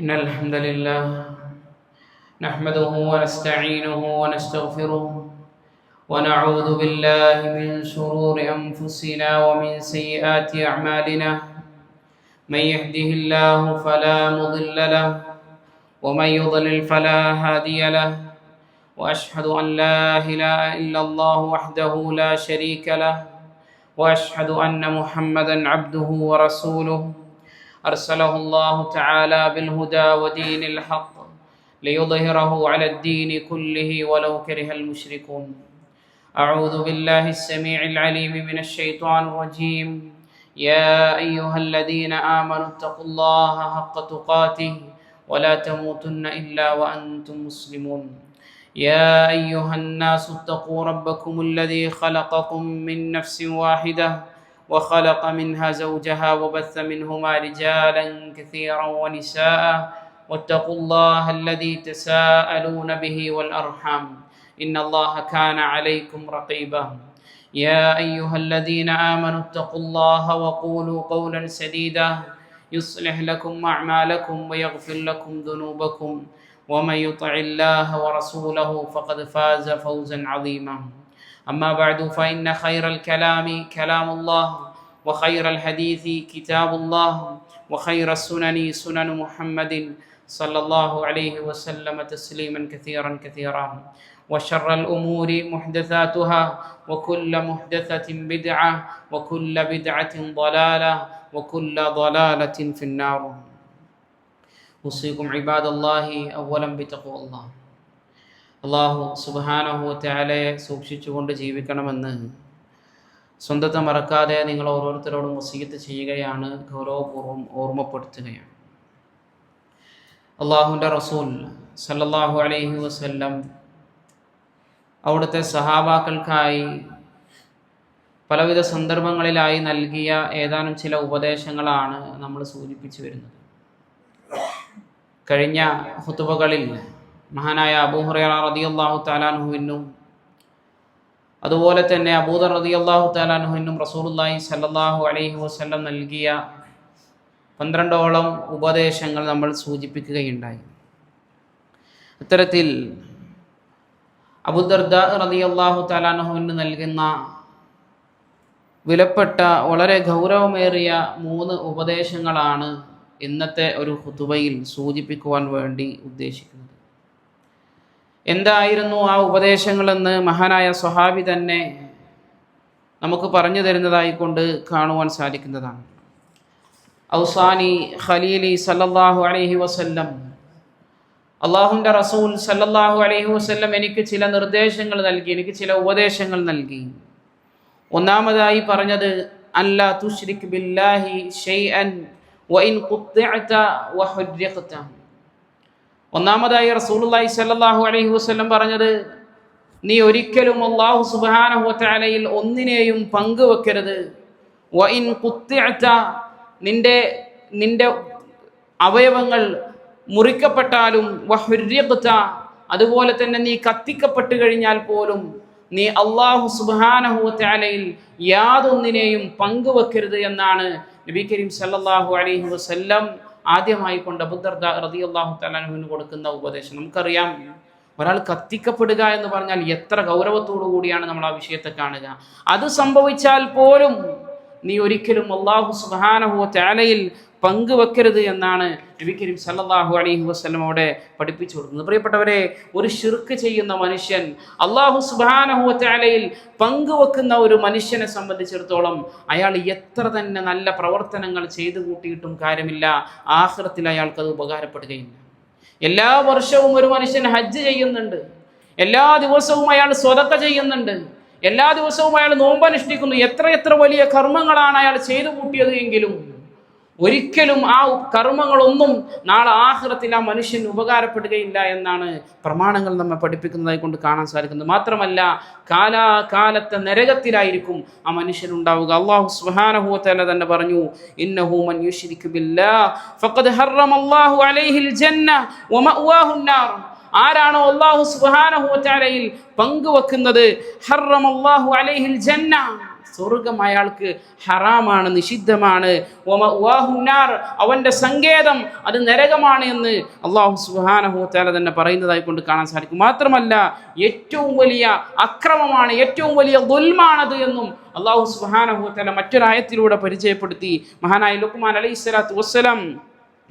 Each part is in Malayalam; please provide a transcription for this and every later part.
إن الحمد لله نحمده ونستعينه ونستغفره ونعوذ بالله من شرور أنفسنا ومن سيئات أعمالنا. من يهده الله فلا مضل له ومن يضلل فلا هادي له، وأشهد أن لا إله إلا الله وحده لا شريك له، وأشهد أن محمدا عبده ورسوله أرسله الله تعالى بالهدى ودين الحق ليظهره على الدين كله ولو كره المشركون. أعوذ بالله السميع العليم من الشيطان الرجيم. يا أيها الذين آمنوا اتقوا الله حق تقاته ولا تموتن إلا وأنتم مسلمون. يا أيها الناس اتقوا ربكم الذي خلقكم من نفس واحدة وخلق منها زوجها وبث منهما رجالا كثيرا ونساء، واتقوا الله الذي تساءلون به والأرحام إن الله كان عليكم رقيبا. يا أيها الذين آمنوا اتقوا الله وقولوا قولا سديدا يصلح لكم أعمالكم ويغفر لكم ذنوبكم، ومن يطع الله ورسوله فقد فاز فوزا عظيما. أما بعد فإن خير الكلام كلام الله، وخير الحديث كتاب الله، وخير السنن سنن محمد صلى الله عليه وسلم تسليما كثيرا كثيرا. وشر الأمور محدثاتها، وكل محدثة بدعة، وكل بدعة ضلالة، وكل ضلالة في النار. أوصيكم عباد الله أولا بتقوى الله. അള്ളാഹു സുബ്ഹാനഹു വ തആലയെ സൂക്ഷിച്ചുകൊണ്ട് ജീവിക്കണമെന്ന് സ്വന്തത്തെ മറക്കാതെ നിങ്ങൾ ഓരോരുത്തരോടും വസിയത്ത് ചെയ്യുകയാണ്, ഗൗരവപൂർവ്വം ഓർമ്മപ്പെടുത്തുകയാണ്. അള്ളാഹുവിൻ്റെ റസൂൽ സല്ലല്ലാഹു അലൈഹി വസല്ലം അവിടുത്തെ സഹാബാക്കൾക്കായി പലവിധ സന്ദർഭങ്ങളിലായി നൽകിയ ഏതാനും ചില ഉപദേശങ്ങളാണ് നമ്മൾ സൂചിപ്പിച്ചു വരുന്നത്. കഴിഞ്ഞ ഖുതുബകളിൽ മഹാനായ അബൂ ഹുറൈറ റളിയല്ലാഹു തആല അൻഹുവിനും അതുപോലെ തന്നെ അബൂദർ റളിയല്ലാഹു തആല അൻഹുവിനും റസൂലുള്ളാഹി സ്വല്ലല്ലാഹു അലൈഹി വസല്ലം നൽകിയ 12ഓളം ഉപദേശങ്ങൾ നമ്മൾ സൂചിപ്പിക്കുകയുണ്ടായി. ഇത്തരത്തിൽ അബൂദർദാ റളിയല്ലാഹു തആല അൻഹുവിന് നൽകുന്ന വിലപ്പെട്ട വളരെ ഗൗരവമേറിയ 3 ഉപദേശങ്ങളാണ് ഇന്നത്തെ ഒരു ഖുതുബയിൽ സൂചിപ്പിക്കുവാൻ വേണ്ടി ഉദ്ദേശിക്കുന്നത്. എന്തായിരുന്നു ആ ഉപദേശങ്ങളെന്ന് മഹാനായ സ്വഹാബി തന്നെ നമുക്ക് പറഞ്ഞു തരുന്നതായിക്കൊണ്ട് കാണുവാൻ സാധിക്കുന്നതാണ്. ഔസാനി ഖലീലി സല്ലല്ലാഹു അലൈഹി വസല്ലം, അള്ളാഹുവിൻ്റെ റസൂൽ സല്ലല്ലാഹു അലൈഹി വസല്ലം എനിക്ക് ചില നിർദ്ദേശങ്ങൾ നൽകി, എനിക്ക് ചില ഉപദേശങ്ങൾ നൽകി. ഒന്നാമതായി പറഞ്ഞത് അല്ലാ തുശ്രിക് ബില്ലാഹി ഷൈഅൻ വഇൻ ഖുത്തിഅത വഹുരിഖത. ഒന്നാമതായി റസൂലുള്ളാഹി സ്വല്ലല്ലാഹു അലൈഹി വസല്ലം പറഞ്ഞത്, നീ ഒരിക്കലും അല്ലാഹു സുബ്ഹാനഹു വ തആലയിൽ ഒന്നിനെയും പങ്കുവെക്കരുത്. വഇൻ ഖുത്തിഅത, നിന്റെ അവയവങ്ങൾ മുറിക്കപ്പെട്ടാലും, വഹുരിഖത, അതുപോലെ തന്നെ നീ കത്തിക്കപ്പെട്ടു കഴിഞ്ഞാൽ പോലും നീ അല്ലാഹു സുബ്ഹാനഹു വ തആലയിൽ യാതൊന്നിനെയും പങ്കുവെക്കരുത് എന്നാണ് നബി കരീം സല്ലല്ലാഹു അലൈഹി വസല്ലം ആദ്യമായി കൊണ്ട് അബൂദർദാ റളിയല്ലാഹു തആല അൻഹുവിന് കൊടുക്കുന്ന ഉപദേശം. നമുക്കറിയാം, ഒരാൾ കത്തിക്കപ്പെടുക എന്ന് പറഞ്ഞാൽ എത്ര ഗൗരവത്തോടു കൂടിയാണ് നമ്മൾ ആ വിഷയത്തെ കാണുക. അത് സംഭവിച്ചാൽ പോലും നീ ഒരിക്കലും അല്ലാഹു സുബ്ഹാനഹു വ തആലയിൽ പങ്കുവെക്കരുത് എന്നാണ് നബി കരീം സല്ലല്ലാഹു അലൈഹി വസല്ലം അവിടെ പഠിപ്പിച്ചു കൊടുക്കുന്നത്. പ്രിയപ്പെട്ടവരെ, ഒരു ശിർക്ക് ചെയ്യുന്ന മനുഷ്യൻ അല്ലാഹു സുബ്ഹാനഹു വ തആലയിൽ പങ്കുവെക്കുന്ന ഒരു മനുഷ്യനെ സംബന്ധിച്ചിടത്തോളം അയാൾ എത്ര തന്നെ നല്ല പ്രവർത്തനങ്ങൾ ചെയ്തു കൂട്ടിയിട്ടും കാര്യമില്ല, ആഖിറത്തിൽ അയാൾക്കത് ഉപകാരപ്പെടുകയില്ല. എല്ലാ വർഷവും ഒരു മനുഷ്യൻ ഹജ്ജ് ചെയ്യുന്നുണ്ട്, എല്ലാ ദിവസവും അയാൾ സ്വതക്ക ചെയ്യുന്നുണ്ട്, എല്ലാ ദിവസവും അയാൾ നോമ്പനുഷ്ഠിക്കുന്നു, എത്ര വലിയ കർമ്മങ്ങളാണ് അയാൾ ചെയ്തു കൂട്ടിയത് എങ്കിലും ഒരിക്കലും ആ കർമ്മങ്ങളൊന്നും നാളെ ആഖിറത്തിൽ ആ മനുഷ്യന് ഉപകാരപ്പെടുകയില്ല എന്നാണ് പ്രമാണങ്ങൾ നമ്മെ പഠിപ്പിക്കുന്നതായി കൊണ്ട് കാണാൻ സാധിക്കുന്നത്. മാത്രമല്ല, കാലാകാലത്തെ നരകത്തിലായിരിക്കും ആ മനുഷ്യനുണ്ടാവുക. അല്ലാഹു സുബ്ഹാനഹു വ തആല തന്നെ പറഞ്ഞു, ഇന്നഹു മൻ യുശ്രിക് ബില്ലാഹ് ഫഖദ് ഹറമല്ലാഹു അലൈഹിൽ ജന്ന വമഅവാഹുൻ നാർ. ആരാണോ അല്ലാഹു സുബ്ഹാനഹു വ തആലയിൽ പങ്കുവെക്കുന്നത്, ഹറമല്ലാഹു അലൈഹിൽ ജന്ന, സ്വർഗം അയാൾക്ക് ഹറാമാണ്, നിഷിദ്ധമാണ്. അവന്റെ സങ്കേതം അത് നരകമാണ് എന്ന് അല്ലാഹു സുബ്ഹാനഹു വ തആല തന്നെ പറയുന്നതായി കൊണ്ട് കാണാൻ സാധിക്കും. മാത്രമല്ല ഏറ്റവും വലിയ അക്രമമാണ്, ഏറ്റവും വലിയ ദുൽമാണത് എന്നും അല്ലാഹു സുബ്ഹാനഹു വ തആല മറ്റൊരായത്തിലൂടെ പരിചയപ്പെടുത്തി. മഹാനായ ലുഖ്മാൻ അലൈഹിസ്സലാത്തു വസ്സലാം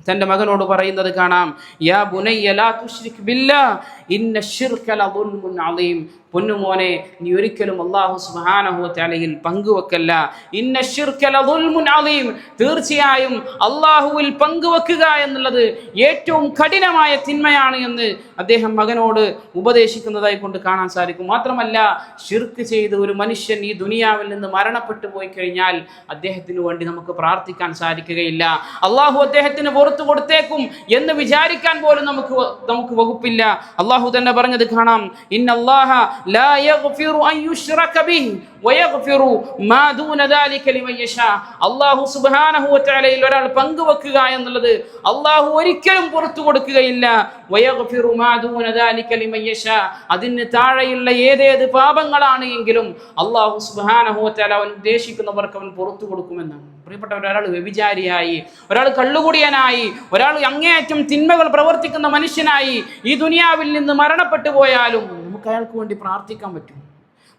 തൻ്റെ മകനോട് പറയുന്നത് കാണാം, യാ ബുനയ്യ ലാ തുശ്രിക് ബില്ലാഹ് ഇന്ന ശിർക ലദുൽമുൻ അളീം. പൊന്നുമോനെ, നീ ഒരിക്കലും അല്ലാഹു സുബ്ഹാനഹു വ തആലയിൽ പങ്കുവെക്കല്ല. ഇന്ന ശിർക ലദുൽമുൻ അളീം, തീർച്ചയായും അല്ലാഹുവിൽ പങ്കുവെക്കുക എന്നുള്ളത് ഏറ്റവും കഠിനമായ തിന്മയാണ് എന്ന് അദ്ദേഹം മകനോട് ഉപദേശിക്കുന്നതായി കൊണ്ട് കാണാൻ സാധിക്കും. മാത്രമല്ല ശിർക്ക് ചെയ്ത് ഒരു മനുഷ്യൻ ഈ ദുനിയാവിൽ നിന്ന് മരണപ്പെട്ടു പോയി കഴിഞ്ഞാൽ അദ്ദേഹത്തിന് വേണ്ടി നമുക്ക് പ്രാർത്ഥിക്കാൻ സാധിക്കുകയില്ല. അല്ലാഹു അദ്ദേഹത്തിന് പുറത്തു കൊടുത്തേക്കും എന്ന് വിചാരിക്കാൻ പോലും നമുക്ക് വകുപ്പില്ല. അല്ലാഹു തന്നെ പറഞ്ഞത് കാണാം, ഇന്നല്ലാഹ ലാ യഗ്ഫിറു അൻ യുശ്റക ബിഹി വയഗ്ഫിറു മാ ദൂന ദാലിക ലിമൻ യശാ. അല്ലാഹു സുബ്ഹാനഹു വ തആലയിൽ ഒരാൾ പങ്കുവെക്കുക എന്നുള്ളത് അല്ലാഹു ഒരിക്കലും പുറത്തു കൊടുക്കുകയില്ല. വയഗ്ഫിറു മാ ദൂന ദാലിക ലിമൻ യശാ, അതിന് താഴെയുള്ള ഏതേത് പാപങ്ങളാണ് എങ്കിലും അല്ലാഹു സുബ്ഹാനഹു വ തആല അവൻ ഉദ്ദേശിക്കുന്നവർക്ക് അവൻ പുറത്തു കൊടുക്കുമെന്നാണ്. പ്രിയപ്പെട്ടവർ, ഒരാൾ വ്യഭിചാരിയായി, ഒരാൾ കള്ളുകുടിയനായി, ഒരാൾ അങ്ങേയറ്റം തിന്മകൾ പ്രവർത്തിക്കുന്ന മനുഷ്യനായി ഈ ദുനിയാവിൽ നിന്ന് മരണപ്പെട്ടു പോയാലും നമുക്ക് അയാൾക്ക് വേണ്ടി പ്രാർത്ഥിക്കാൻ പറ്റും.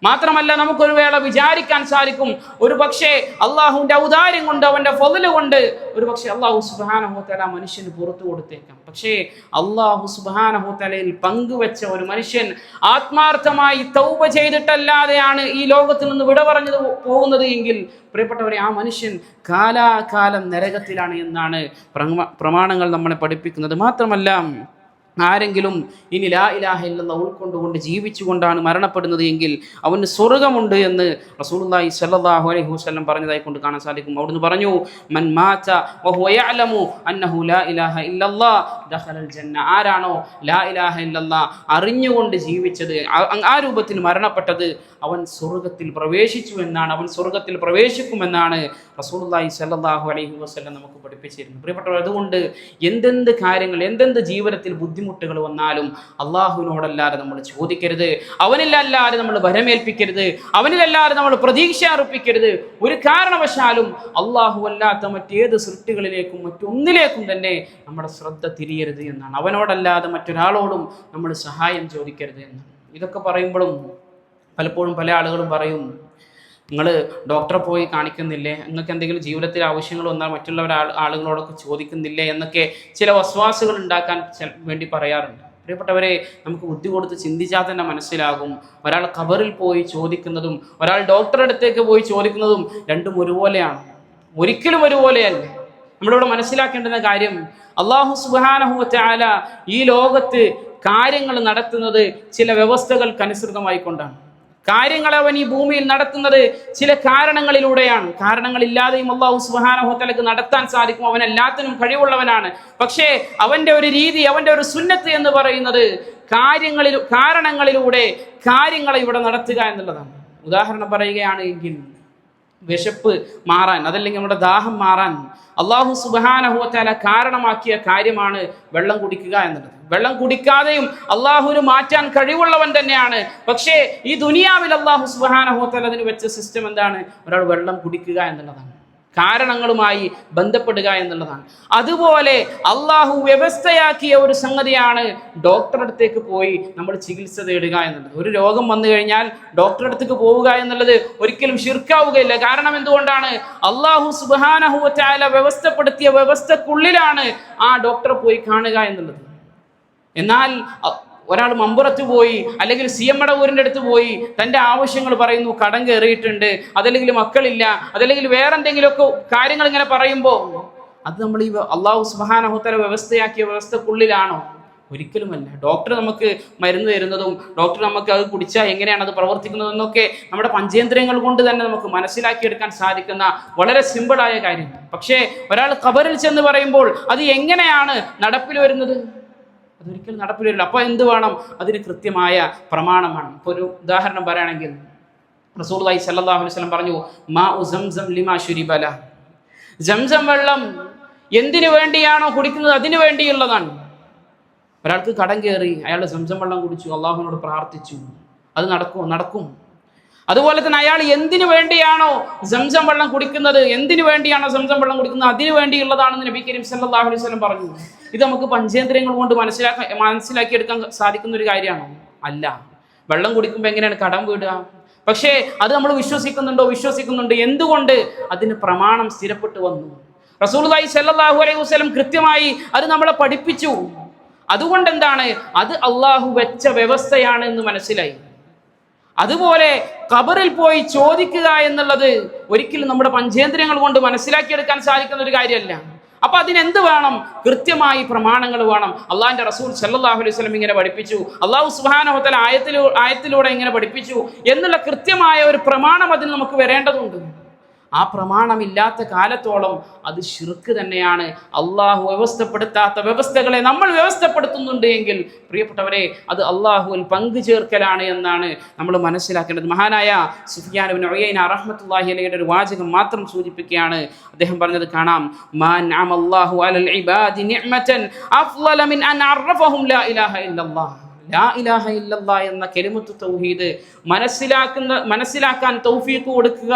മാത്രമല്ല നമുക്കൊരു വേള വിചാരിക്കാൻ സാധിക്കും, ഒരു പക്ഷേ അള്ളാഹുവിന്റെ ഔദാര്യം കൊണ്ട്, അവന്റെ ഫള് കൊണ്ട് ഒരു പക്ഷേ അള്ളാഹു സുബ്ഹാനഹു വ തആല മനുഷ്യന് പുറത്തു കൊടുത്തേക്കാം. പക്ഷേ അള്ളാഹു സുബ്ഹാനഹു വ തആലയിൽ പങ്കുവെച്ച ഒരു മനുഷ്യൻ ആത്മാർത്ഥമായി തൗബ ചെയ്തിട്ടല്ലാതെയാണ് ഈ ലോകത്തിൽ നിന്ന് വിട പറഞ്ഞു പോകുന്നത് എങ്കിൽ പ്രിയപ്പെട്ടവരെ, ആ മനുഷ്യൻ കാലാകാലം നരകത്തിലാണ് എന്നാണ് പ്രമാണങ്ങൾ നമ്മളെ പഠിപ്പിക്കുന്നത്. മാത്രമല്ല ആരെങ്കിലും ഇനി ലാ ഇലാഹ ഇല്ലല്ലാഹ് ഉൾക്കൊണ്ടുകൊണ്ട് ജീവിച്ചുകൊണ്ടാണ് മരണപ്പെടുന്നത് എങ്കിൽ അവന് സ്വർഗമുണ്ട് എന്ന് റസൂലുള്ളാഹി സ്വല്ലല്ലാഹു അലൈഹി വസല്ലം പറഞ്ഞതായി കൊണ്ട് കാണാൻ സാധിക്കും. അവിടുന്ന് പറഞ്ഞു, മൻ മാത വഹുവ യഅലമു അന്നഹു ലാ ഇലാഹ ഇല്ലല്ലാഹ് ദഖലൽ ജന്ന. ആരാണോ ലാ ഇലാഹ ഇല്ലല്ലാഹ് അറിഞ്ഞുകൊണ്ട് ജീവിച്ചത്, ആ രൂപത്തിൽ മരണപ്പെട്ടത്, അവൻ സ്വർഗത്തിൽ പ്രവേശിച്ചു എന്നാണ്, അവൻ സ്വർഗത്തിൽ പ്രവേശിക്കുമെന്നാണ് റസൂലുള്ളാഹി സ്വല്ലല്ലാഹു അലൈഹി വസല്ലം നമുക്ക് പഠിപ്പിച്ചിരുന്നു. പ്രിയപ്പെട്ടവർ, അതുകൊണ്ട് എന്തെന്ത് കാര്യങ്ങൾ, എന്തെന്ത് ജീവിതത്തിൽ ബുദ്ധിമുട്ടുകൾ വന്നാലും അള്ളാഹുവിനോടല്ലാതെ നമ്മൾ ചോദിക്കരുത്, അവനിലല്ലാതെ നമ്മൾ ഭരമേൽപ്പിക്കരുത്, അവനിലല്ലാതെ നമ്മൾ പ്രതീക്ഷ അർപ്പിക്കരുത്. ഒരു കാരണവശാലും അള്ളാഹു അല്ലാത്ത മറ്റേത് സൃഷ്ടികളിലേക്കും മറ്റൊന്നിലേക്കും തന്നെ നമ്മുടെ ശ്രദ്ധ തിരിയരുത് എന്നാണ്. അവനോടല്ലാതെ മറ്റൊരാളോടും നമ്മൾ സഹായം ചോദിക്കരുത് എന്നാണ്. ഇതൊക്കെ പറയുമ്പോഴും പലപ്പോഴും പല ആളുകളും പറയും, നിങ്ങൾ ഡോക്ടറെ പോയി കാണിക്കുന്നില്ലേ, നിങ്ങൾക്ക് എന്തെങ്കിലും ജീവിതത്തിൽ ആവശ്യങ്ങൾ വന്നാൽ മറ്റുള്ളവർ ആളുകളോടൊക്കെ ചോദിക്കുന്നില്ലേ എന്നൊക്കെ ചില വസ്വാസുകൾ ഉണ്ടാക്കാൻ വേണ്ടി പറയാറുണ്ട്. പ്രിയപ്പെട്ടവരെ, നമുക്ക് ബുദ്ധി കൊടുത്ത് ചിന്തിച്ചാൽ തന്നെ മനസ്സിലാകും, ഒരാൾ ഖബറിൽ പോയി ചോദിക്കുന്നതും ഒരാൾ ഡോക്ടറുടെ അടുത്തേക്ക് പോയി ചോദിക്കുന്നതും രണ്ടും ഒരുപോലെയാണ്, ഒരിക്കലും ഒരുപോലെയല്ല. നമ്മളിവിടെ മനസ്സിലാക്കേണ്ടുന്ന കാര്യം, അല്ലാഹു സുബ്ഹാനഹു വ തആല ഈ ലോകത്ത് കാര്യങ്ങൾ നടത്തുന്നത് ചില വ്യവസ്ഥകൾക്കനുസൃതമായിക്കൊണ്ടാണ്. കാര്യങ്ങളെ അവൻ ഈ ഭൂമിയിൽ നടത്തുന്നത് ചില കാരണങ്ങളിലൂടെയാണ്. കാരണങ്ങളില്ലാതെയും അല്ലാഹു സുബ്ഹാനഹു വ തആലക്ക് നടത്താൻ സാധിക്കും, അവൻ എല്ലാത്തിനും കഴിവുള്ളവനാണ്. പക്ഷേ അവന്റെ ഒരു രീതി, അവന്റെ ഒരു സുന്നത്ത് എന്ന് പറയുന്നത് കാരണങ്ങളിലൂടെ കാര്യങ്ങളെ ഇവിടെ നടത്തുക എന്നുള്ളതാണ്. ഉദാഹരണം പറയുകയാണ് എങ്കിൽ, വിശപ്പ് മാറാൻ, അതല്ലെങ്കിൽ നമ്മുടെ ദാഹം മാറാൻ അല്ലാഹു സുബ്ഹാനഹു വ തആല കാരണമാക്കിയ കാര്യമാണ് വെള്ളം കുടിക്കുക എന്നുള്ളത്. വെള്ളം കുടിക്കാതെയും അള്ളാഹുവിന് മാറ്റാൻ കഴിവുള്ളവൻ തന്നെയാണ്. പക്ഷേ ഈ ദുനിയാവിൽ അല്ലാഹു സുബ്ഹാനഹു വ തആല അതിന് വെച്ച സിസ്റ്റം എന്താണ്? ഒരാൾ വെള്ളം കുടിക്കുക എന്നുള്ളതാണ്, കാരണങ്ങളുമായി ബന്ധപ്പെടുക എന്നുള്ളതാണ്. അതുപോലെ അള്ളാഹു വ്യവസ്ഥയാക്കിയ ഒരു സംഗതിയാണ് ഡോക്ടറുടെ അടുത്തേക്ക് പോയി നമ്മൾ ചികിത്സ തേടുക എന്നുള്ളത്. ഒരു രോഗം വന്നു കഴിഞ്ഞാൽ ഡോക്ടറുടെ അടുത്തേക്ക് പോവുക എന്നുള്ളത് ഒരിക്കലും ശിർക്കാവുകയില്ല. കാരണം എന്തുകൊണ്ടാണ്? അള്ളാഹു സുബ്ഹാനഹു വ തആല വ്യവസ്ഥപ്പെടുത്തിയ വ്യവസ്ഥക്കുള്ളിലാണ് ആ ഡോക്ടറെ പോയി കാണുക എന്നുള്ളത്. എന്നാൽ ഒരാൾ മമ്പുറത്ത് പോയി, അല്ലെങ്കിൽ സിയമ്മയുടെ ഊരിൻ്റെ അടുത്ത് പോയി തൻ്റെ ആവശ്യങ്ങൾ പറയുന്നു, കടം കയറിയിട്ടുണ്ട്, അതല്ലെങ്കിൽ മക്കളില്ല, അതല്ലെങ്കിൽ വേറെ എന്തെങ്കിലുമൊക്കെ കാര്യങ്ങൾ ഇങ്ങനെ പറയുമ്പോൾ അത് നമ്മൾ ഈ അല്ലാഹു സുബ്ഹാനഹു വ തആല വ്യവസ്ഥയാക്കിയ വ്യവസ്ഥക്കുള്ളിലാണോ? ഒരിക്കലുമല്ല. ഡോക്ടർ നമുക്ക് മരുന്ന് തരുന്നതും ഡോക്ടർ നമുക്ക് അത് കുടിച്ചാൽ എങ്ങനെയാണ് അത് പ്രവർത്തിക്കുന്നതെന്നൊക്കെ നമ്മുടെ പഞ്ചേന്ദ്രിയങ്ങൾ കൊണ്ട് തന്നെ നമുക്ക് മനസ്സിലാക്കിയെടുക്കാൻ സാധിക്കുന്ന വളരെ സിമ്പിളായ കാര്യം. പക്ഷേ ഒരാൾ ഖബറിൽ ചെന്ന് പറയുമ്പോൾ അത് എങ്ങനെയാണ് നടപ്പിൽ വരുന്നത്? അതൊരിക്കലും നടപ്പിൽ വരില്ല. അപ്പോൾ എന്ത് വേണം? അതിന് കൃത്യമായ പ്രമാണം വേണം. ഇപ്പോൾ ഒരു ഉദാഹരണം പറയുകയാണെങ്കിൽ, റസൂലുള്ളാഹി സ്വല്ലല്ലാഹു അലൈഹി വസല്ലം പറഞ്ഞു, മാഉ സംസം ലിമാ ശുരിബ ലഹ്. സംസം വെള്ളം എന്തിനു വേണ്ടിയാണോ കുടിക്കുന്നത് അതിനു വേണ്ടിയുള്ളതാണ്. ഒരാൾക്ക് കടം കയറി, അയാൾ സംസം വെള്ളം കുടിച്ചു, അള്ളാഹുവിനോട് പ്രാർത്ഥിച്ചു, അത് നടക്കും. അതുപോലെ തന്നെ അയാൾ എന്തിനു വേണ്ടിയാണോ സംസം വെള്ളം കുടിക്കുന്നത്, അതിനു വേണ്ടിയുള്ളതാണെന്ന് നബി കരീം സല്ലല്ലാഹു അലൈഹി വസല്ലം പറഞ്ഞു. ഇത് നമുക്ക് പഞ്ചേന്ദ്രിയങ്ങൾ കൊണ്ട് മനസ്സിലാക്കിയെടുക്കാൻ സാധിക്കുന്ന ഒരു കാര്യമാണോ? അല്ല. വെള്ളം കുടിക്കുമ്പോൾ എങ്ങനെയാണ് കടം വീടുക? പക്ഷേ അത് നമ്മൾ വിശ്വസിക്കുന്നുണ്ട്. എന്തുകൊണ്ട്? അതിന് പ്രമാണം സ്ഥിരപ്പെട്ടു വന്നു. റസൂലുള്ളാഹി സ്വല്ലല്ലാഹു അലൈഹി വസല്ലം കൃത്യമായി അത് നമ്മളെ പഠിപ്പിച്ചു. അതുകൊണ്ട് എന്താണ്? അത് അള്ളാഹു വെച്ച വ്യവസ്ഥയാണ് എന്ന് മനസ്സിലായി. അതുപോലെ ഖബറിൽ പോയി ചോദിക്കുക എന്നുള്ളത് ഒരിക്കലും നമ്മുടെ പഞ്ചേന്ദ്രിയങ്ങൾ കൊണ്ട് മനസ്സിലാക്കിയെടുക്കാൻ സാധിക്കുന്ന ഒരു കാര്യമല്ല. അപ്പൊ അതിനെന്ത് വേണം? കൃത്യമായി പ്രമാണങ്ങൾ വേണം. അള്ളാഹിന്റെ റസൂൽ സല്ലല്ലാഹു അലൈഹി വസല്ലം ഇങ്ങനെ പഠിപ്പിച്ചു, അള്ളാഹു സുബ്ഹാനഹു വ തആല ആയത്തിലൂടെ ഇങ്ങനെ പഠിപ്പിച്ചു എന്നുള്ള കൃത്യമായ ഒരു പ്രമാണം അതിന് നമുക്ക് വരേണ്ടതുണ്ട്. ആ പ്രമാണമില്ലാത്ത കാലത്തോളം അത് ശിർക്ക് തന്നെയാണ്. അള്ളാഹു വ്യവസ്ഥപ്പെടുത്താത്ത വ്യവസ്ഥകളെ നമ്മൾ വ്യവസ്ഥപ്പെടുത്തുന്നുണ്ട് എങ്കിൽ പ്രിയപ്പെട്ടവരെ, അത് അള്ളാഹുവിൽ പങ്കു ചേർക്കലാണ് എന്നാണ് നമ്മൾ മനസ്സിലാക്കേണ്ടത്. മഹാനായ സുഫിയാൻ ഇബ്നു ഉയൈന റഹ്മത്തുള്ളാഹി അലൈഹിയുടെ ഒരു വാചകം മാത്രം സൂചിപ്പിക്കുകയാണ്. അദ്ദേഹം പറഞ്ഞത് കാണാം, മാൻ അമല്ലാഹു അലൽ ഇബാദി നിഅമതൻ അഫ്ളല മിൻ അൻ അറഫഹും ലാ ഇലാഹ ഇല്ലല്ലാഹ്. ലാ ഇലാഹ ഇല്ലല്ലാഹ് എന്ന കലിമത്ത് തൗഹീദ് മനസ്സിലാക്കാൻ തൗഫീഖ് കൊടുക്കുക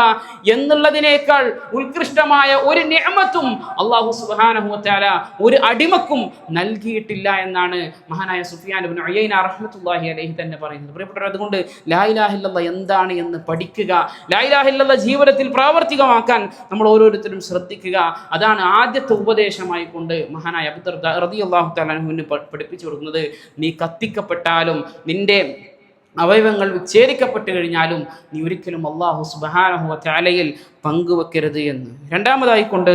എന്നുള്ളതിനേക്കാൾ ഉത്കൃഷ്ടമായ ഒരു നിഅമത്തും അല്ലാഹു സുബ്ഹാനഹു വ തആല ഒരു അടിമക്കും നൽകിയിട്ടില്ല എന്നാണ് മഹാനായ സുഫിയാൻ ഇബ്നു ഉയൈന റഹ്മത്തുള്ളാഹി അലൈഹി തന്നെ പറയുന്നത്. പ്രിയപ്പെട്ടവർ, അതുകൊണ്ട് ലാ ഇലാഹ ഇല്ലല്ലാഹ് എന്താണ് എന്ന് പഠിക്കുക, ലാ ഇലാഹ ഇല്ലല്ലാഹ് ജീവിതത്തിൽ പ്രാവർത്തികമാക്കാൻ നമ്മൾ ഓരോരുത്തരും ശ്രദ്ധിക്കുക. അതാണ് ആദ്യത്തെ ഉപദേശമായി കൊണ്ട് മഹാനായ അബൂ ദർദാ റളിയല്ലാഹു തആല അൻഹുവിന് പഠിപ്പിച്ചു കൊടുക്കുന്നത്. നീ കത്തിക്കപ്പെട്ടാലും നിന്റെ അവയവങ്ങൾ വിച്ഛേദിക്കപ്പെട്ടു കഴിഞ്ഞാലും നീ ഒരിക്കലും അല്ലാഹു സുബ്ഹാനഹു വ തആലയിൽ പങ്കുവെക്കരുത് എന്ന്. രണ്ടാമതായി കൊണ്ട്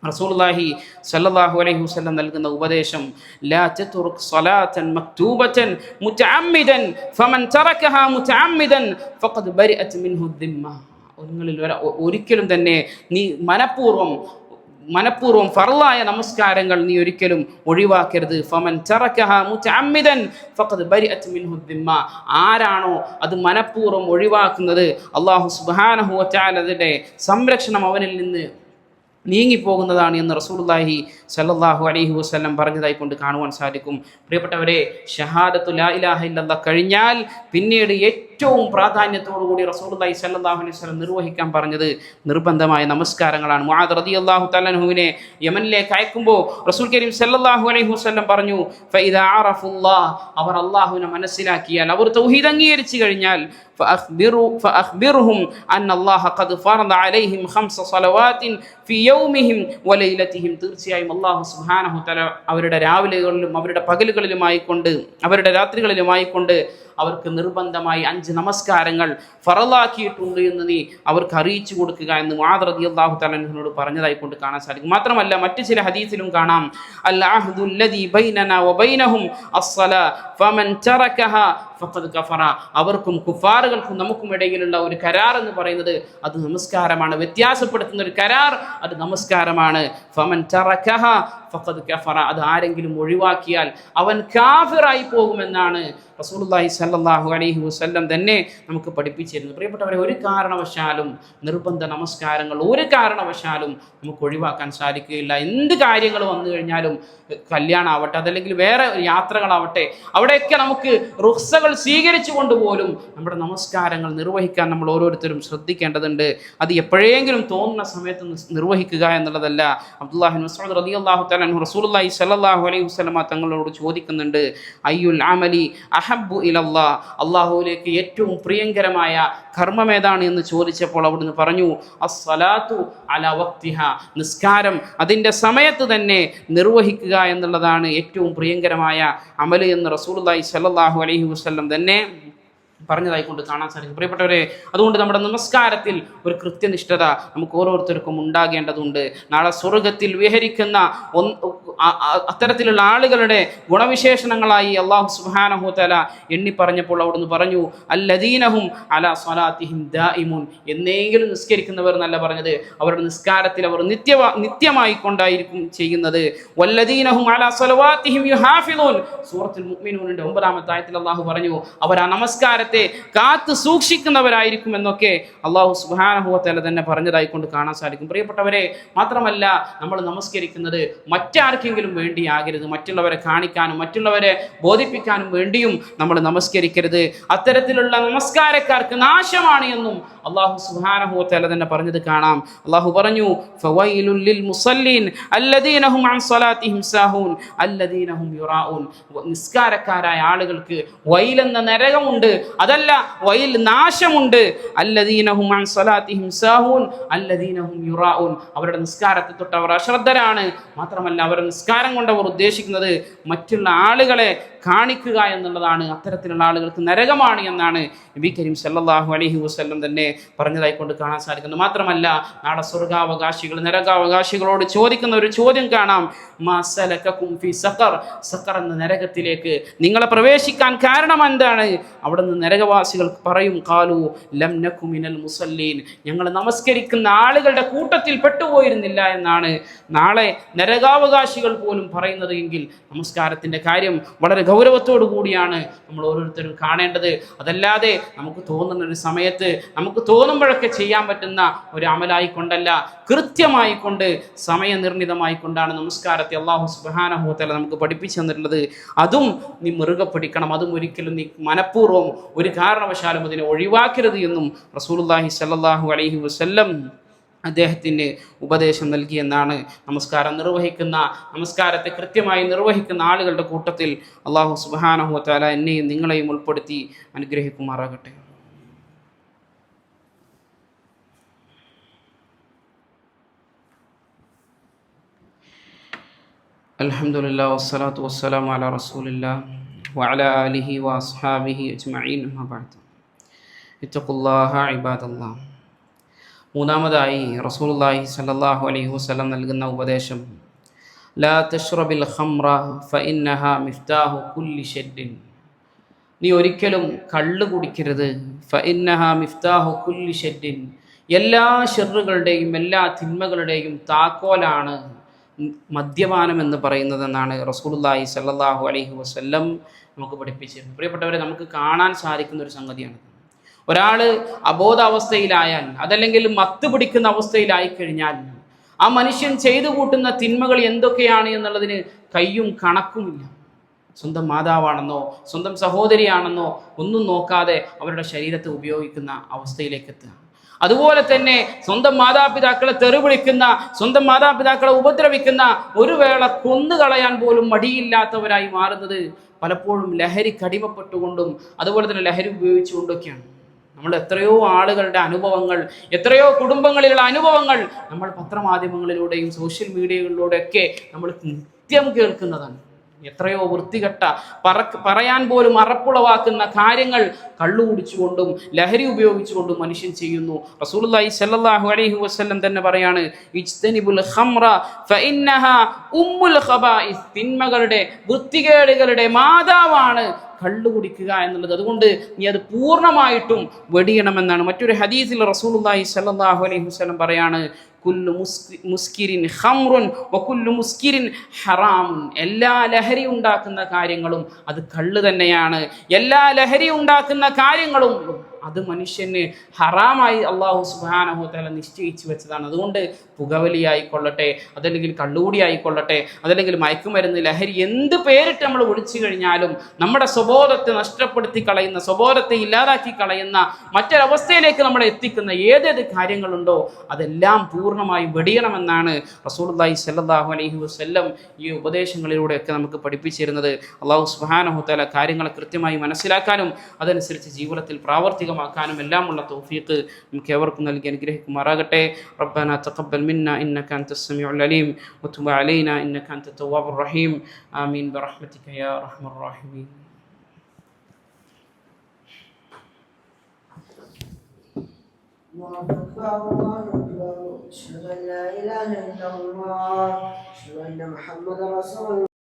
റസൂലുള്ളാഹി സ്വല്ലല്ലാഹു അലൈഹി വസല്ലം നൽകുന്ന ഉപദേശം, ലാ തത്റുക് സ്വലാത്തൻ മക്തൂബത്തൻ മുതഅമ്മിദൻ ഫമൻ തറകഹാ മുതഅമ്മിദൻ ഫഖദ് ബരിഅത് മിൻഹു ദിമ്മ. നിങ്ങളിൽ ഒരിക്കലും തന്നെ നീ മനഃപൂർവ്വം ഫർളായ നമസ്കാരങ്ങൾ നീ ഒരിക്കലും ഒഴിവാക്കരുത്. ഫമൻ തറകഹാ മുതഅമ്മിദൻ ഫഖദ് ബരിഅത് മിൻഹു ദിമ്മ. ആരാണോ അത് മനഃപൂർവ്വം ഒഴിവാക്കുന്നത്, അല്ലാഹു സുബ്ഹാനഹു വ തആലയുടെ സംരക്ഷണം അവനിൽ നിന്ന് നീങ്ങിപ്പോകുന്നതാണ് എന്ന് റസൂലുള്ളാഹി സ്വല്ലല്ലാഹു അലൈഹി വസല്ലം പറഞ്ഞതായി കൊണ്ട് കാണുവാൻ സാധിക്കും. പ്രിയപ്പെട്ടവരെ, ഷഹാദത്തു ലാ ഇലാഹ ഇല്ലല്ലാഹ് കഴിഞ്ഞാൽ പിന്നീട് ഏറ്റവും പ്രാധാന്യത്തോടുകൂടി റസൂലുള്ളാഹി സ്വല്ലല്ലാഹു അലൈഹി വസല്ലം നിർവഹിക്കാൻ പറഞ്ഞത് നിർബന്ധമായ നമസ്കാരങ്ങളാണ്. മുആദ് റളിയല്ലാഹു തആല അൻഹുവിനെ യമനിലേക്ക് അയക്കുമ്പോൾ റസൂൽ കരീം സ്വല്ലല്ലാഹു അലൈഹി വസല്ലം പറഞ്ഞു, ഫഇദാ അറഫുല്ലാഹ്, അവർ അല്ലാഹുവിനെ മനസ്സിലാക്കിയാൽ, അവർ തൗഹീദ് അംഗീകരിച്ചു കഴിഞ്ഞാൽ, فأخبرهم أن الله قد فرض عليهم 5 صلوات في يومهم وليلتهم. തീർച്ചയായും അല്ലാഹു സുബ്ഹാനഹു തആല അവരുടെ രാവിലെകളിലും അവരുടെ പകലുകളിലുമായി കൊണ്ട് അവരുടെ രാത്രികളിലുമായി കൊണ്ട് അവർക്ക് നിർബന്ധമായി 5 നമസ്കാരങ്ങൾ ഫറളാക്കിയിട്ടുണ്ട് എന്ന് നീ അവർക്ക് അറിയിച്ചു കൊടുക്കുക എന്ന് മുആദ് റളിയല്ലാഹു തആല അൻഹുവിനോട് പറഞ്ഞതായി കൊണ്ട് കാണാൻ സാധിക്കും. മാത്രമല്ല മറ്റു ചില ഹദീസിലും കാണാം, അൽ അഹ്ദു അല്ലദീ ബൈനനാ വബൈനഹും അസ്സലാ ഫമൻ തറകഹാ ഫഖദ് കഫറ. അവർക്കും കുഫാറുകൾക്കും നമുക്കും ഇടയിലുള്ള ഒരു കരാർ എന്ന് പറയുന്നത് അത് നമസ്കാരമാണ്. വ്യത്യാസപ്പെടുത്തുന്ന ഒരു കരാർ അത് നമസ്കാരമാണ്. ഫമൻ തറകഹാ ഫഖദ് കഫറ. അത് ആരെങ്കിലും ഒഴിവാക്കിയാൽ അവൻ കാഫിറായി പോകുമെന്നാണ് റസൂലുള്ളാഹി സ്വല്ലല്ലാഹു അലൈഹി വസല്ലം തന്നെ നമുക്ക് പഠിപ്പിച്ചിരുന്നു. പ്രിയപ്പെട്ടവരെ, ഒരു കാരണവശാലും നിർബന്ധ നമസ്കാരങ്ങൾ ഒരു കാരണവശാലും നമുക്ക് ഒഴിവാക്കാൻ സാധിക്കുകയില്ല. എന്ത് കാര്യങ്ങൾ വന്നു കഴിഞ്ഞാലും, കല്യാണം ആവട്ടെ, അതല്ലെങ്കിൽ വേറെ യാത്രകളാവട്ടെ, അവിടെയൊക്കെ നമുക്ക് റുഖ്സകൾ സ്വീകരിച്ചു കൊണ്ടുപോലും നമ്മുടെ നമസ്കാരങ്ങൾ നിർവഹിക്കാൻ നമ്മൾ ഓരോരുത്തരും ശ്രദ്ധിക്കേണ്ടതുണ്ട്. അത് എപ്പോഴെങ്കിലും തോന്നുന്ന സമയത്ത് നിർവഹിക്കുക എന്നുള്ളതല്ല. അബ്ദുല്ലാഹി ഇബ്നു മസ്ഊദ് റളിയല്ലാഹു തആല അൻഹു റസൂലുള്ളാഹി സ്വല്ലല്ലാഹു അലൈഹി വസല്ലം തങ്ങളോട് ചോദിക്കുന്നുണ്ട്, അയ്യുൽ അമലി അഹബ്ബു ഇലല്ലാഹ്, അല്ലാഹുവിലേക്ക് ഏറ്റവും പ്രിയങ്കരമായ കർമ്മം ഏതാണ് എന്ന് ചോദിച്ചപ്പോൾ അവിടുന്ന് പറഞ്ഞു, അസ്സലാത്തു അലാ വഖ്തിഹാ, നിസ്കാരം അതിൻ്റെ സമയത്ത് തന്നെ നിർവഹിക്കുക എന്നുള്ളതാണ് ഏറ്റവും പ്രിയങ്കരമായ അമല് എന്ന് റസൂലുള്ളാഹി സ്വല്ലല്ലാഹു അലൈഹി വസല്ലം തന്നെ പറഞ്ഞതായി കൊണ്ട് കാണാൻ സാധിക്കും. പ്രിയപ്പെട്ടവരെ, അതുകൊണ്ട് നമ്മുടെ നമസ്കാരത്തിൽ ഒരു കൃത്യനിഷ്ഠത നമുക്ക് ഓരോരുത്തർക്കും ഉണ്ടാകേണ്ടതുണ്ട്. നാളെ സ്വർഗത്തിൽ വിഹരിക്കുന്ന അത്തരത്തിലുള്ള ആളുകളുടെ ഗുണവിശേഷണങ്ങളായി അല്ലാഹു സുബ്ഹാനഹു വ തആല എണ്ണി പറഞ്ഞപ്പോൾ അവിടുന്ന് പറഞ്ഞു, അല്ലദീനഹും അലാ സ്വലാത്തിഹിം ദായിമുൻ, എന്നെങ്കിലും നിസ്കരിക്കുന്നവർ എന്നല്ല പറഞ്ഞത്, അവരുടെ നിസ്കാരത്തിൽ അവർ നിത്യമായി കൊണ്ടായിരിക്കും ചെയ്യുന്നത്. വല്ലദീനഹും അലാ സ്വലവാത്തിഹിം യുഹാഫിളൂൻ, സൂറത്തുൽ മുഅ്മിനൂനിന്റെ 9-ാമത്തെ ആയത്തിൽ അല്ലാഹു പറഞ്ഞു, അവർ ആ നമസ്കാരത്തിൽ നമസ്കാരത്തെ കാത്തു സൂക്ഷിക്കുന്നവരായിരിക്കും എന്നൊക്കെ അള്ളാഹു സുബ്ഹാനഹു വ തആല തന്നെ പറഞ്ഞതായി കൊണ്ട് കാണാൻ സാധിക്കും. പ്രിയപ്പെട്ടവരെ, മാത്രമല്ല നമ്മൾ നമസ്കരിക്കുന്നത് മറ്റാർക്കെങ്കിലും വേണ്ടിയാകരുത്. മറ്റുള്ളവരെ കാണിക്കാനും മറ്റുള്ളവരെ ബോധിപ്പിക്കാനും വേണ്ടിയും നമ്മൾ നമസ്കരിക്കരുത്. അത്തരത്തിലുള്ള നമസ്കാരക്കാർക്ക് നാശമാണ് എന്നും അള്ളാഹു സുബ്ഹാനഹു വ തആല തന്നെ പറഞ്ഞത് കാണാം. അള്ളാഹു പറഞ്ഞു, ഫവൈലുൽ ലിൽ മുസല്ലീൻ അല്ലദീന ഹും അൻ സ്വലാത്തിഹിം സാഹൂൻ അല്ലദീന ഹും യുറാഊൻ. നിസ്കാരക്കാരായ ആളുകൾക്ക് വൈലെന്ന നരകമുണ്ട്, അതല്ല വൈൽ നാശമുണ്ട്. അല്ലദീന ഹും അൻ സ്വലാത്തിഹിം സാഹൂൻ അല്ലദീന ഹും യുറാഊൻ. അവരുടെ നിസ്കാരത്തെ തൊട്ട് അവർ അശ്രദ്ധരാണ്. മാത്രമല്ല അവരുടെ നിസ്കാരം കൊണ്ട് അവർ ഉദ്ദേശിക്കുന്നത് മറ്റുള്ള ആളുകളെ കാണിക്കുക എന്നുള്ളതാണ്. അത്തരത്തിലുള്ള ആളുകൾക്ക് നരകമാണ് എന്നാണ് നബി കരീം സല്ലല്ലാഹു അലൈഹി വസല്ലം തന്നെ പറഞ്ഞതായി കൊണ്ട് കാണാൻ സാധിക്കുന്നത്. മാത്രമല്ല നാളെ സ്വർഗാവകാശികൾ നരകാവകാശികളോട് ചോദിക്കുന്ന ഒരു ചോദ്യം കാണാം, മാ സലകകും ഫീ സഖർ. സഖർ എന്ന നരകത്തിലേക്ക് നിങ്ങളെ പ്രവേശിക്കാൻ കാരണം എന്താണ്? അവിടെ നിന്ന് നരകവാസികൾ പറയും, ഖാലു ലം നകു മിനൽ മുസല്ലീൻ, ഞങ്ങൾ നമസ്കരിക്കുന്ന ആളുകളുടെ കൂട്ടത്തിൽ പെട്ടുപോയിരുന്നില്ല എന്നാണ് നാളെ നരകാവകാശികൾ പോലും പറയുന്നത്. എങ്കിൽ നമസ്കാരത്തിൻ്റെ കാര്യം വളരെ ഗൗരവത്തോടു കൂടിയാണ് നമ്മൾ ഓരോരുത്തരും കാണേണ്ടത്. അതല്ലാതെ നമുക്ക് തോന്നുന്ന ഒരു സമയത്ത് നമുക്ക് തോന്നുമ്പോഴൊക്കെ ചെയ്യാൻ പറ്റുന്ന ഒരു അമലായിക്കൊണ്ടല്ല, കൃത്യമായി കൊണ്ട് സമയനിർണിതമായി കൊണ്ടാണ് നമസ്കാരത്തെ അല്ലാഹു സുബ്ഹാനഹു വ തആല നമുക്ക് പഠിപ്പിച്ചു തന്നിട്ടുള്ളത്. അതും നീ മുറുകെ പിടിക്കണം. അതും ഒരിക്കലും നീ മനഃപൂർവ്വം ഒരു കാരണവശാലും അതിനെ ഒഴിവാക്കരുത് എന്നും റസൂലുള്ളാഹി സ്വല്ലല്ലാഹു അലൈഹി വസല്ലം അദ്ദേഹത്തിന് ഉപദേശം നൽകിയെന്നാണ്. നമസ്കാരത്തെ കൃത്യമായി നിർവഹിക്കുന്ന ആളുകളുടെ കൂട്ടത്തിൽ അല്ലാഹു സുബ്ഹാനഹു വ തആല എന്നെയും നിങ്ങളെയും ഉൾപ്പെടുത്തി അനുഗ്രഹിക്കുമാറാകട്ടെ. അൽഹംദുലില്ലാഹി വസ്സലാത്തു വസ്സലാമു അലാ റസൂലില്ലാഹി വഅലാ ആലിഹി വഅസ്ഹാബിഹി അജ്മഈൻ. അമ്മാ ബഅദ്. ഇത്തഖുല്ലാഹ ഇബാദല്ലാഹ്. മൂന്നാമതായി റസൂലുള്ളാഹി സ്വല്ലല്ലാഹു അലൈഹി വസല്ലം നൽകുന്ന ഉപദേശം, ലാ തശ്റബിൽ ഖംറ ഫഇന്നഹാ മിഫ്താഹു കുല്ലി ശർരിൻ. നീ ഒരിക്കലും കള്ള് കുടിക്കരുത്. ഫഇന്നഹാ മിഫ്താഹു കുല്ലി ശർരിൻ, എല്ലാ ഷർറുകളുടെയും എല്ലാ തിന്മകളുടെയും താക്കോലാണ് മദ്യപാനം എന്ന് പറയുന്നതെന്നാണ് റസൂലുള്ളാഹി സ്വല്ലല്ലാഹു അലൈഹി വസല്ലം നമുക്ക് പഠിപ്പിച്ചിരുന്നത്. പ്രിയപ്പെട്ടവരെ, നമുക്ക് കാണാൻ സാധിക്കുന്ന ഒരു സംഗതിയാണ്. ഒരാൾ അബോധാവസ്ഥയിലായാൽ, അതല്ലെങ്കിൽ മത്ത് പിടിക്കുന്ന അവസ്ഥയിലായി കഴിഞ്ഞാൽ, ആ മനുഷ്യൻ ചെയ്തു കൂട്ടുന്ന തിന്മകൾ എന്തൊക്കെയാണ് എന്നുള്ളതിന് കയ്യും കണക്കുമില്ല. സ്വന്തം മാതാവാണെന്നോ സ്വന്തം സഹോദരിയാണെന്നോ ഒന്നും നോക്കാതെ അവരുടെ ശരീരത്തെ ഉപയോഗിക്കുന്ന അവസ്ഥയിലേക്ക് എത്തുക. അതുപോലെ തന്നെ സ്വന്തം മാതാപിതാക്കളെ തെറി വിളിക്കുന്ന, സ്വന്തം മാതാപിതാക്കളെ ഉപദ്രവിക്കുന്ന, ഒരു വേള കൊന്നുകളയാൻ പോലും മടിയില്ലാത്തവരായി മാറുന്നത് പലപ്പോഴും ലഹരിക്ക് അടിമപ്പെട്ടുകൊണ്ടും അതുപോലെ തന്നെ ലഹരി ഉപയോഗിച്ചുകൊണ്ടൊക്കെയാണ്. നമ്മൾ എത്രയോ ആളുകളുടെ അനുഭവങ്ങൾ, എത്രയോ കുടുംബങ്ങളിലുള്ള അനുഭവങ്ങൾ നമ്മൾ പത്രമാധ്യമങ്ങളിലൂടെയും സോഷ്യൽ മീഡിയകളിലൂടെയൊക്കെ നമ്മൾ നിത്യം കേൾക്കുന്നതാണ്. എത്രയോ വൃത്തികെട്ട പറയാൻ പോലും അറപ്പുളവാക്കുന്ന കാര്യങ്ങൾ കള്ളു കുടിച്ചുകൊണ്ടും ലഹരി ഉപയോഗിച്ചുകൊണ്ടും മനുഷ്യൻ ചെയ്യുന്നു. റസൂലുള്ളാഹി സ്വല്ലല്ലാഹു അലൈഹി വസല്ലം തന്നെ പറയാണ്, ഇജ്തനിബുൽ ഖംറ ഫഇന്നഹാ ഉമ്മുൽ ഖബായിസ്. തിന്മകളുടെ വൃത്തികേടുകളുടെ മാതാവാണ് കള്ളു കുടിക്കുക എന്നുള്ളത്. അതുകൊണ്ട് നീ അത് പൂർണ്ണമായിട്ടും വെടിയണമെന്നാണ്. മറ്റൊരു ഹദീസിൽ റസൂലുള്ളാഹി സ്വല്ലല്ലാഹു അലൈഹി വസല്ലം പറയാണ്, കുല്ലു മുസ്കിരിൻ ഖംറുൻ വകുല്ലു മുസ്കിരിൻ ഹറാമുൻ. എല്ലാ ലഹരി ഉണ്ടാക്കുന്ന കാര്യങ്ങളും അത് കള്ള് തന്നെയാണ്. എല്ലാ ലഹരി ഉണ്ടാക്കുന്ന കാര്യങ്ങളും അത് മനുഷ്യന് ഹറാമായി അല്ലാഹു സുബ്ഹാനഹു വ തആല നിശ്ചയിച്ചു വെച്ചതാണ്. അതുകൊണ്ട് പുകവലിയായിക്കൊള്ളട്ടെ, അതല്ലെങ്കിൽ കള്ളുകൂടി ആയിക്കൊള്ളട്ടെ, അതല്ലെങ്കിൽ മയക്കുമരുന്ന്, ലഹരി, എന്ത് പേരിട്ട് നമ്മൾ വിളിച്ചു കഴിഞ്ഞാലും നമ്മുടെ സ്വബോധത്തെ നഷ്ടപ്പെടുത്തി കളയുന്ന, സ്വബോധത്തെ ഇല്ലാതാക്കി കളയുന്ന, മറ്റൊരവസ്ഥയിലേക്ക് നമ്മളെ എത്തിക്കുന്ന ഏതേത് കാര്യങ്ങളുണ്ടോ അതെല്ലാം പൂർണ്ണമായും വെടിയണമെന്നാണ് റസൂലുള്ളാഹി സ്വല്ലല്ലാഹു അലൈഹി വസല്ലം ഈ ഉപദേശങ്ങളിലൂടെയൊക്കെ നമുക്ക് പഠിപ്പിച്ചിരുന്നത്. അല്ലാഹു സുബ്ഹാനഹു വ തആല കാര്യങ്ങളെ കൃത്യമായി മനസ്സിലാക്കാനും അതനുസരിച്ച് ജീവിതത്തിൽ പ്രാവർത്തികമാക്കാനും എല്ലാമുള്ള തൗഫീഖ് നമുക്ക് ഏവർക്കും നൽകി അനുഗ്രഹിക്കുമാറാകട്ടെ. റബ്ബനാ തഖബ്ബൽ മിന്നാ ഇന്നക അൻതസ് സമീഉൽ അലീം വതുബ് അലൈനാ ഇന്നക അൻതത് തവ്വാബുർ റഹീം. ആമീൻ ബിറഹ്മതിക യാ അർഹമർ റഹീമീൻ. الله أكبر الله أكبر أشهد أن لا إله إلا الله أشهد أن محمدا رسول الله.